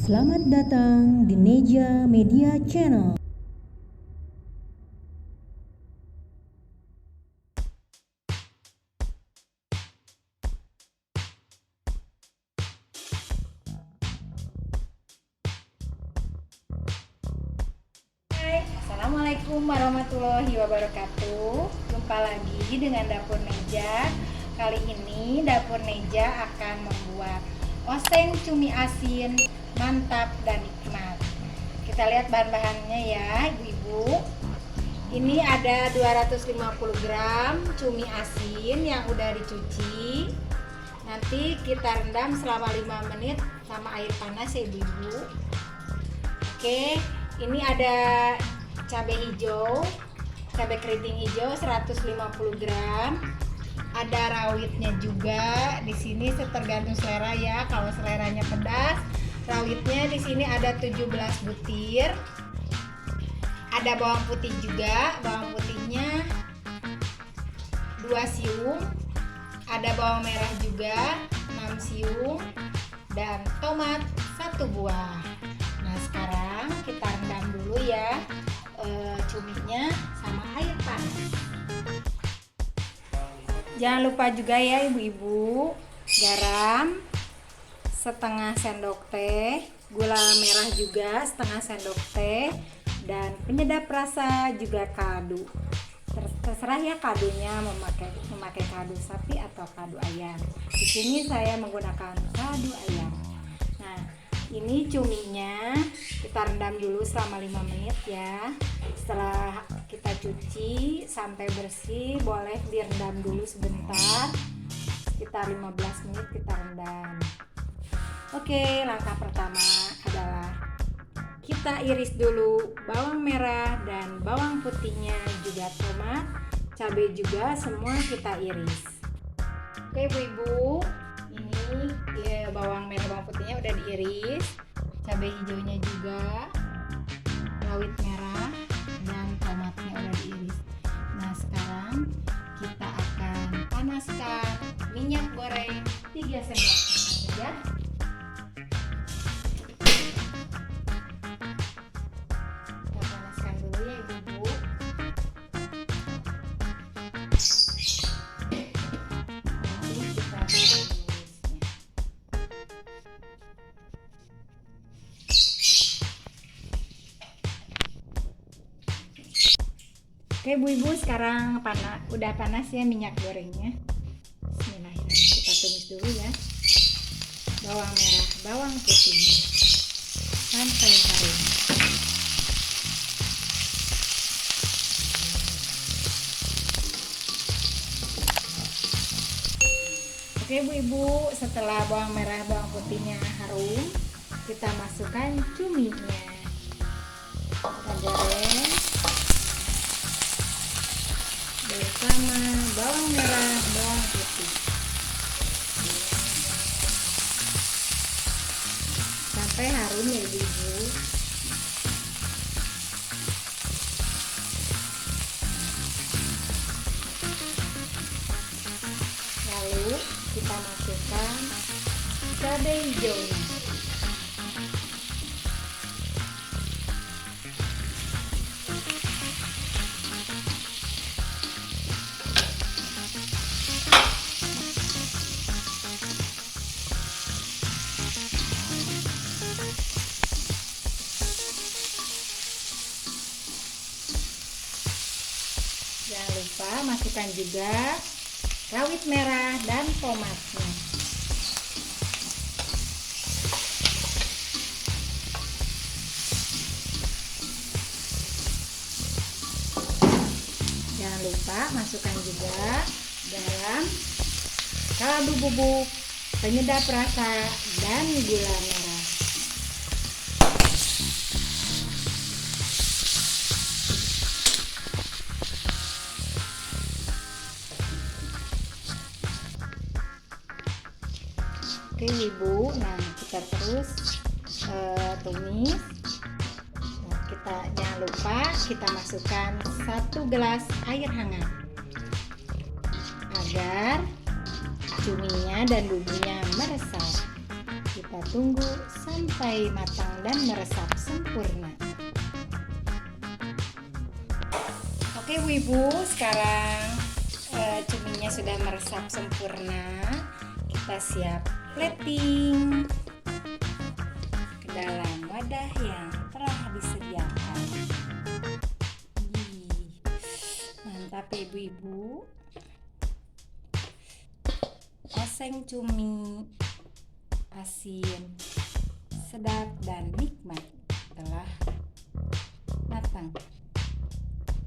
Selamat datang di Neja Media Channel. Assalamualaikum warahmatullahi wabarakatuh. Jumpa lagi dengan Dapur Neja. Kali ini Dapur Neja akan membuat oseng cumi asin mantap dan nikmat. Kita lihat bahan-bahannya ya ibu-ibu. Ini ada 250 gram cumi asin yang udah dicuci. Nanti kita rendam selama 5 menit sama air panas ya ibu-ibu. Oke, ini ada cabai hijau, cabai keriting hijau 150 gram. Ada rawitnya juga. Di sini tergantung selera ya. Kalau seleranya pedas, rawitnya di sini ada 17 butir. Ada bawang putih juga. Bawang putihnya 2 siung. Ada bawang merah juga 6 siung dan tomat 1 buah. Nah, sekarang kita rendam dulu ya cuminya sama air panas. Jangan lupa juga ya ibu-ibu, garam setengah sendok teh, gula merah juga setengah sendok teh, dan penyedap rasa juga kaldu. Terserah ya kadunya memakai kaldu sapi atau kaldu ayam. Di sini saya menggunakan kaldu ayam. Nah, ini cuminya kita rendam dulu selama 5 menit ya. Setelah kita cuci sampai bersih, boleh direndam dulu sebentar, sekitar 15 menit kita rendam. Oke, langkah pertama adalah kita iris dulu bawang merah dan bawang putihnya, juga tomat, cabai juga semua kita iris. Oke ibu-ibu, ini ya, bawang merah bawang putihnya udah diiris, cabai hijaunya juga, rawit merah dan tomatnya udah diiris. Nah, sekarang kita akan panaskan minyak goreng 3 sendok makan saja. Kita panaskan dulu ya ibu-ibu. Nanti kita tumisnya. Oke ibu-ibu, sekarang udah panas ya minyak gorengnya. Bismillahirrahmanirrahim. Kita tumis dulu ya bawang merah, bawang putih sampai harum. Oke ibu-ibu, setelah bawang merah, bawang putihnya harum, kita masukkan cuminya. Kita goreng bersama bawang merah, bawang putih sampai harum ya ibu-ibu. Lalu kita masukkan cabai hijaunya. Jangan lupa masukkan juga rawit merah dan tomatnya. Jangan lupa masukkan juga garam, kaldu bubuk, penyedap rasa, dan gula merah. Oke ibu, nah kita terus tumis. Nah, jangan lupa kita masukkan 1 gelas air hangat agar cuminya dan bumbunya meresap. Kita Kita tunggu sampai matang dan meresap sempurna. Oke Bu Ibu, sekarang cuminya sudah meresap sempurna. Kita siap plating ke dalam wadah yang telah disediakan. Mantap ya Ibu-ibu. Oseng cumi asin, sedap dan nikmat telah matang.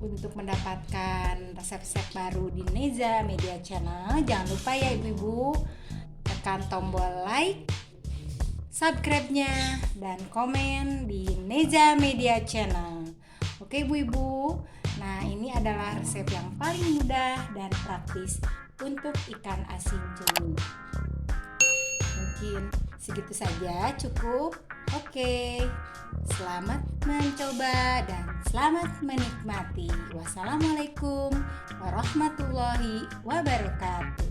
Untuk mendapatkan resep-resep baru di Neza Media Channel, jangan lupa ya Ibu-ibu tekan tombol like, subscribe-nya, dan komen di Neza Media Channel. Oke Ibu-ibu, nah ini adalah resep yang paling mudah dan praktis untuk ikan asin cumi. Mungkin segitu saja cukup. Oke, selamat mencoba dan selamat menikmati. Wassalamualaikum warahmatullahi wabarakatuh.